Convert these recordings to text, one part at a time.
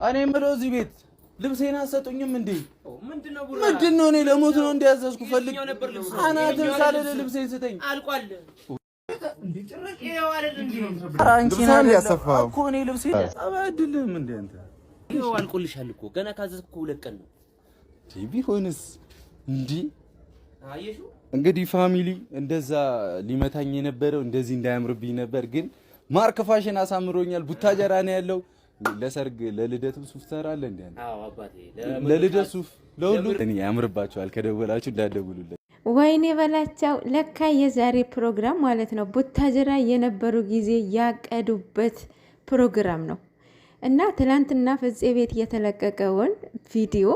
እኔ የምለው እዚህ ቤት ልብሴን አሰጡኝም እንዴ? ምንድነው እኔ ለሞት ነው እንዲያዘዝኩ ፈልግ አናትን ሳልል ልብሴን ስጠኝ። አልቋል እንዴ ጭራሽ ይሄው አይደል እንዴ? ፍራንኪና ያሰፋው እኮ እኔ ልብሴን አባድልም እንዴ አንተ ይሄው አልቆልሻል እኮ ገና ካዘዝኩ 2 ቀን ነው። ቢሆንስ እንዴ አየሹ እንግዲህ ፋሚሊ እንደዛ ሊመታኝ የነበረው እንደዚህ እንዳያምርብኝ ነበር፣ ግን ማርክ ፋሽን አሳምሮኛል። ቡታጀራ ነው ያለው። ለሰርግ ለልደትም ሱፍ ተራለ እንዴ? አዎ አባቴ ለልደት ሱፍ ለሁሉ እኔ ያምርባቸዋል። ከደወላችሁ እንዳደውሉልኝ። ወይኔ በላቸው። ለካ የዛሬ ፕሮግራም ማለት ነው ቡታጀራ የነበሩ ጊዜ ያቀዱበት ፕሮግራም ነው እና ትላንትና ፍፄ ቤት የተለቀቀውን ቪዲዮ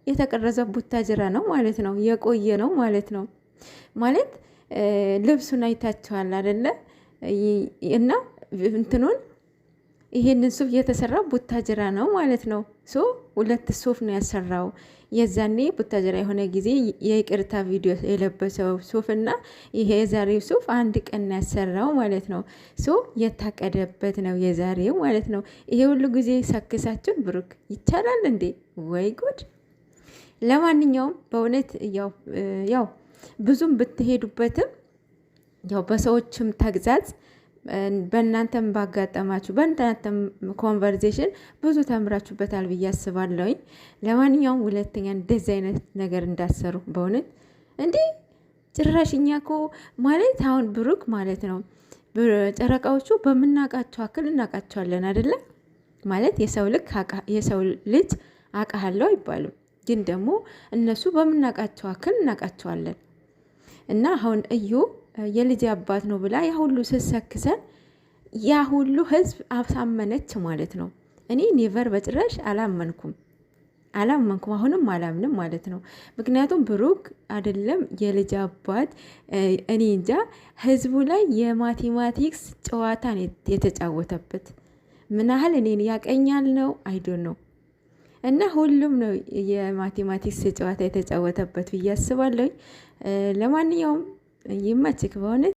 የተቀረጸው ቡታጀራ ነው ማለት ነው። የቆየ ነው ማለት ነው። ማለት ልብሱን አይታችኋል አይደለ? እና እንትኑን ይሄንን ሱፍ የተሰራው ቡታጀራ ነው ማለት ነው። 2 ሱፍ ነው ያሰራው። የዛኔ ቡታጀራ የሆነ ጊዜ የይቅርታ ቪዲዮ የለበሰው ሱፍና ይሄ የዛሬው ሱፍ አንድ ቀን ያሰራው ማለት ነው። የታቀደበት ነው የዛሬው ማለት ነው። ይሄ ሁሉ ጊዜ ሰክሳችሁ ብሩክ ይቻላል እንዴ? ወይ ጉድ! ለማንኛውም በእውነት ያው ብዙም ብትሄዱበትም ያው በሰዎችም ተግዛዝ በእናንተም ባጋጠማችሁ በእናንተም ኮንቨርሴሽን ብዙ ተምራችሁበታል ብዬ አስባለሁኝ። ለማንኛውም ሁለተኛ እንደዚህ አይነት ነገር እንዳሰሩ በእውነት እንዴ ጭራሽ እኛ እኮ ማለት አሁን ብሩክ ማለት ነው ጨረቃዎቹ በምናቃቸው አክል እናቃቸዋለን አይደለ? ማለት የሰው ልጅ አቃሃለው አይባልም፣ ግን ደግሞ እነሱ በምናቃቸው አክል እናቃቸዋለን። እና አሁን እዩ የልጅ አባት ነው ብላ ያ ሁሉ ስሰክሰን ያ ሁሉ ህዝብ አሳመነች ማለት ነው። እኔ ኔቨር በጭራሽ አላመንኩም፣ አሁንም አላምንም ማለት ነው። ምክንያቱም ብሩክ አይደለም የልጅ አባት እኔ እንጃ ህዝቡ ላይ የማቴማቲክስ ጨዋታን የተጫወተበት ምን ያህል እኔን ያቀኛል ነው አይዶን ነው። እና ሁሉም ነው የማቴማቲክስ ጨዋታ የተጫወተበት ብዬ አስባለሁ። ለማንኛውም ይመችክ በሆነ